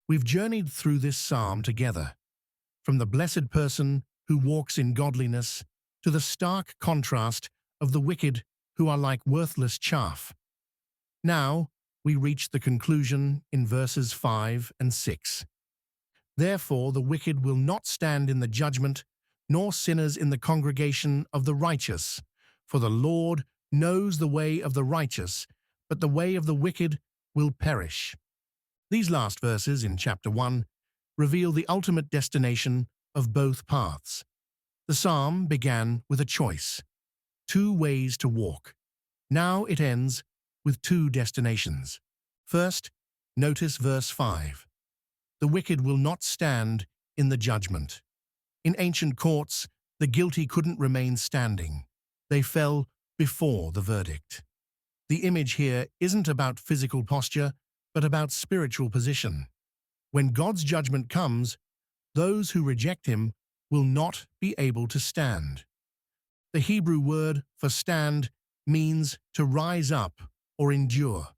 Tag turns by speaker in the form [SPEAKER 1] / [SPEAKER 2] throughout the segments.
[SPEAKER 1] We've journeyed through this psalm together, from the blessed person who walks in godliness to the stark contrast of the wicked who are like worthless chaff. Now, we reach the conclusion in verses 5 and 6. Therefore the wicked will not stand in the judgment, nor sinners in the congregation of the righteous. For the Lord knows the way of the righteous, but the way of the wicked will perish. These last verses in chapter 1 reveal the ultimate destination of both paths. The psalm began with a choice, two ways to walk. Now it ends with two destinations. First, notice verse 5. The wicked will not stand in the judgment. In ancient courts, the guilty couldn't remain standing. They fell before the verdict. The image here isn't about physical posture, but about spiritual position. When God's judgment comes, those who reject him will not be able to stand. The Hebrew word for stand means to rise up or endure.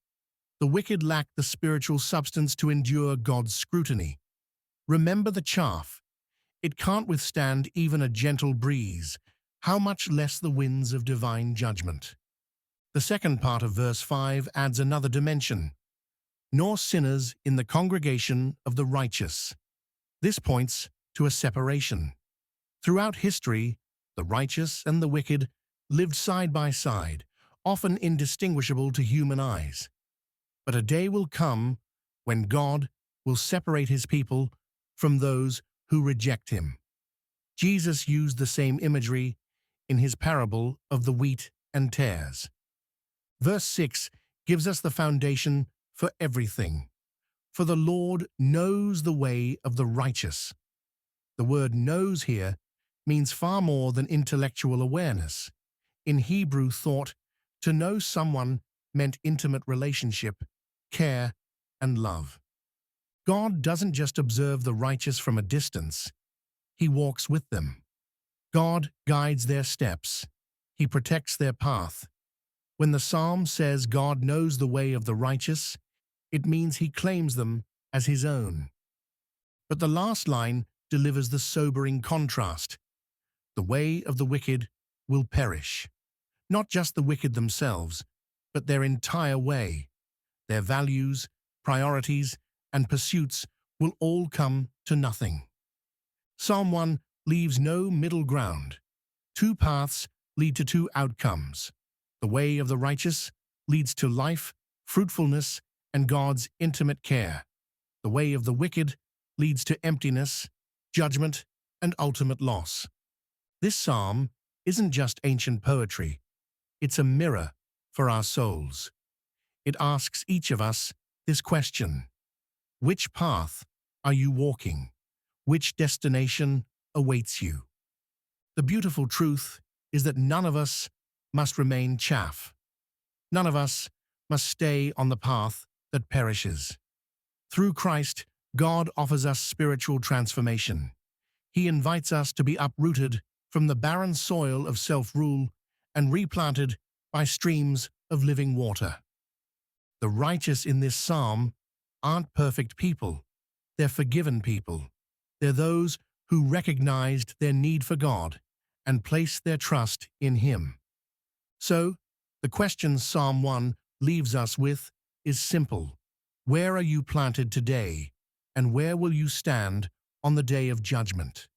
[SPEAKER 1] The wicked lack the spiritual substance to endure God's scrutiny. Remember the chaff. It can't withstand even a gentle breeze, how much less the winds of divine judgment. The second part of verse 5 adds another dimension. Nor sinners in the congregation of the righteous. This points to a separation. Throughout history, the righteous and the wicked lived side by side, often indistinguishable to human eyes. But a day will come when God will separate his people from those who reject him. Jesus used the same imagery in his parable of the wheat and tares. Verse 6 gives us the foundation for everything. For the Lord knows the way of the righteous. The word knows here means far more than intellectual awareness. In Hebrew thought, to know someone meant intimate relationship, care, and love. God doesn't just observe the righteous from a distance. He walks with them. God guides their steps. He protects their path. When the psalm says God knows the way of the righteous, it means he claims them as his own. But the last line delivers the sobering contrast. The way of the wicked will perish. Not just the wicked themselves, but their entire way. Their values, priorities, and pursuits will all come to nothing. Psalm 1 leaves no middle ground. Two paths lead to two outcomes. The way of the righteous leads to life, fruitfulness, and God's intimate care. The way of the wicked leads to emptiness, judgment, and ultimate loss. This psalm isn't just ancient poetry. It's a mirror for our souls. It asks each of us this question: which path are you walking? Which destination awaits you? The beautiful truth is that none of us must remain chaff. None of us must stay on the path that perishes. Through Christ, God offers us spiritual transformation. He invites us to be uprooted from the barren soil of self-rule and replanted by streams of living water. The righteous in this psalm aren't perfect people. They're forgiven people. They're those who recognized their need for God and placed their trust in him. So, the question Psalm 1 leaves us with is simple. Where are you planted today, and where will you stand on the day of judgment?